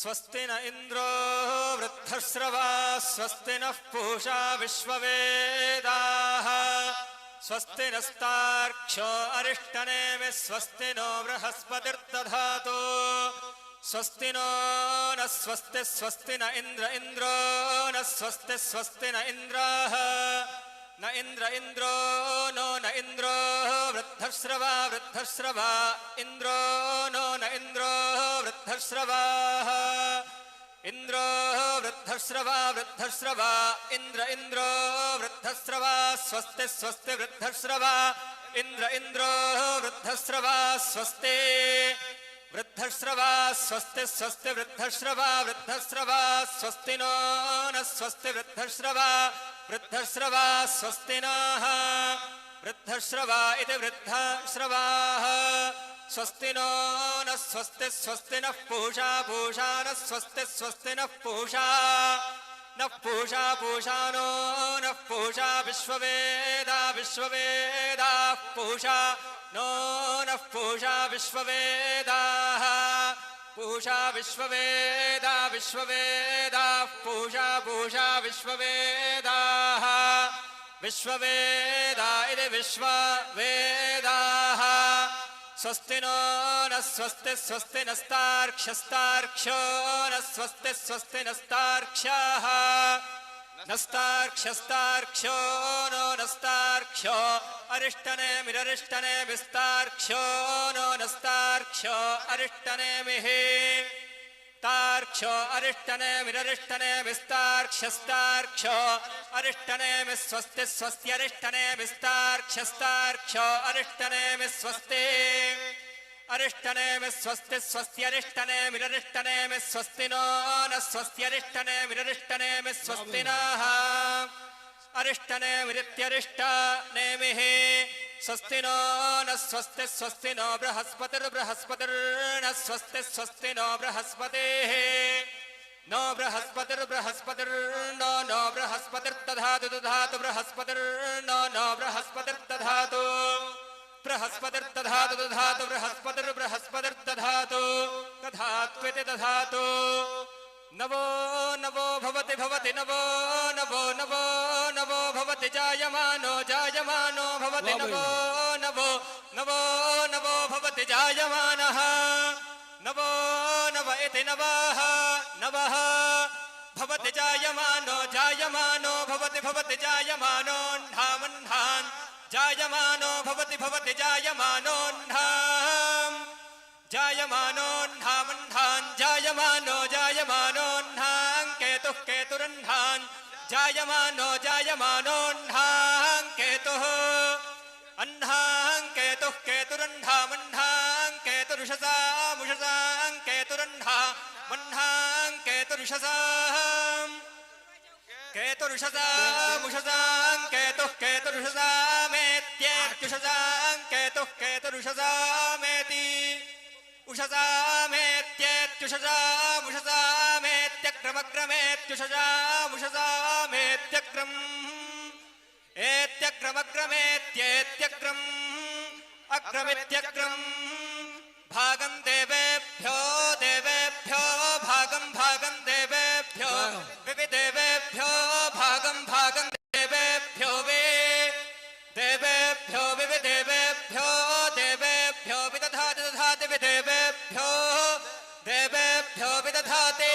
स्वस्ति न इन्द्रो वृद्धश्रवा स्वस्ति नः पूषा विश्ववेदाः स्वस्ति नस्तार्क्ष्यो अरिष्टनेमिः स्वस्ति नो बृहस्पतिर्दधातु स्वस्ति नो न स्वस्ति स्वस्ति न इन्द्रो न स्वस्ति स्वस्ति न इन्द्राः न इन्द्रो नो न इन्द्रो वृद्धश्रवा इन्द्रो नो न इन्द्रो वृद्धश्रवाः इन्द्रो वृद्धश्रवा इन्द्रो वृद्धश्रवा स्वस्ति स्वस्ति वृद्धश्रवा इन्द्रो वृद्धश्रवा स्वस्ति वृद्धश्रवा स्वस्ति स्वस्ति वृद्धश्रवा स्वस्ति नो न स्वस्ति वृद्धश्रवा स्वस्ति नः वृद्धश्रवा इति वृद्धश्रवाः स्वस्ति नो न स्वस्ति स्वस्ति नः पूषा न स्वस्ति स्वस्ति नः पूषा नो नः पूषा विश्ववेदाः पूषा नो नः पूषा विश्ववेदाः पूषा विश्ववेदाः पूषा विश्ववेदाः विश्ववेदा इति विश्ववेदाः स्वस्ति नो न स्वस्ति स्वस्ति नस्तार्क्ष्यो न स्वस्ति स्वस्ति नस्तार्क्ष्याः नस्तार्क्ष्यो नो नस्तार्क्ष्यो अरिष्टनेमिररिष्टने विस्तार्क्ष्यो नो नस्तार्क्ष्यो अरिष्टनेमिः तार्क्ष्यो अरिष्टनेमिररिष्टने विस्तार्क्ष्यस्तार्क्ष्यो अरिष्टनेमि स्वस्ति स्वस्त्यरिष्टने विस्तार्क्ष्यस्तार्क्ष्यो अरिष्टनेमि स्वस्ति अरिष्टनेमि स्वस्ति स्वस्त्यरिष्टनेमिररिष्टनेमि स्वस्ति नो न स्वस्त्यरिष्टनेमिररिष्टनेमि स्वस्ति नः अरिष्टनेमिरित्यरिष्टनेमिः स्वस्ति नो न स्वस्ति स्वस्ति नो बृहस्पतिर्न स्वस्ति स्वस्ति नो बृहस्पतिः नो बृहस्पतिर्नो नो बृहस्पतिर्दधातु दधातु बृहस्पतिर्नो नो बृहस्पतिर्दधातु बृहस्पतिर्दधातु दधातु बृहस्पतिर्दधातु दधात्विति दधातु नवो नवो भवति भवति नवो नवो नवो नवो भवति जायमानो भवति नवो नवो नवो नवो भवति जायमानः नवो नव इति नवः नवः भवति जायमानो भवति भवति जायमानोऽह्नामह्नान् जायमानो भवति भवति जायमानोऽह्नाम् जायमानोऽह्नामह्नान् जायमानोऽह्नान् केतुः केतुरह्नान् जायमानोऽह्नान् केतुः अह्नान् केतुः केतुरह्नामह्नान् केतुरुषसामुषसान् केतुरह्नामह्नान् केतुरुषसाम् केतुरुषसामुषसान् केतुः केतुरुषसामेत्येत्युषसान् केतुः केतुरुषसामेति उषसामेत्येत्युषसामुषसामेत्यक्रमक्रमेत्युषसामुषसामेत्यक्रम् एत्यक्रमक्रमेत्येत्यक्रम् अक्रमित्यक्रम् भागं देवेभ्यो देवेभ्यो भागं भागं देवेभ्यो विविदेवेभ्यो भागं भागं देवेभ्यो वे देवेभ्यो विविदेवेभ्यो देवेभ्यो विदधाति दधाति विदेवेभ्यो देवेभ्यो विदधाति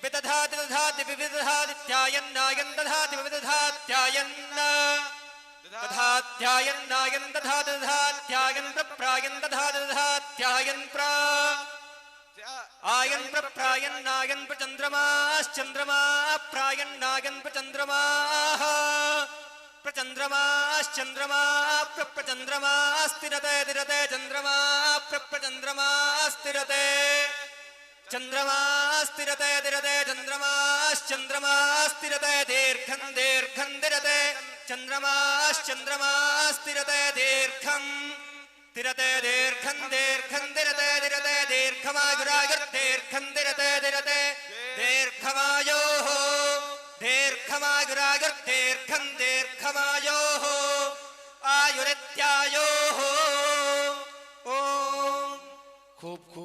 विदधाति दधाति विविदधातित्यायन्नायन् दधाति विविदधात्यायन् दधात्यायन्नायन् दधाति दधात्यायन् प्रप्रायन् दधाति दधात्यायन् प्रा आयन् प्रप्रायन्नायन् प्रचन्द्रमाश्चन्द्रमा प्रायन्नायन् प्रचन्द्रमाः प्रचन्द्रमाश्चन्द्रमा प्रचन्द्रमास्तिरते तिरते चन्द्रमा प्रचन्द्रमास्तिरते चन्द्रमास्तिरते तिरते चन्द्रमाश्चन्द्रमास्तिरते दीर्घं दीर्घं तिरते चन्द्रमाश्चन्द्रमास्तिरते दीर्घं तिरते दीर्घं दीर्घं तिरते तिरते दीर्घमायुरायुर्दीर्घं तिरते तिरते दीर्घमायोः दीर्घमायुरायुर्दीर्घं दीर्घमायोः आयुरित्यायोः। ओम खूब खूब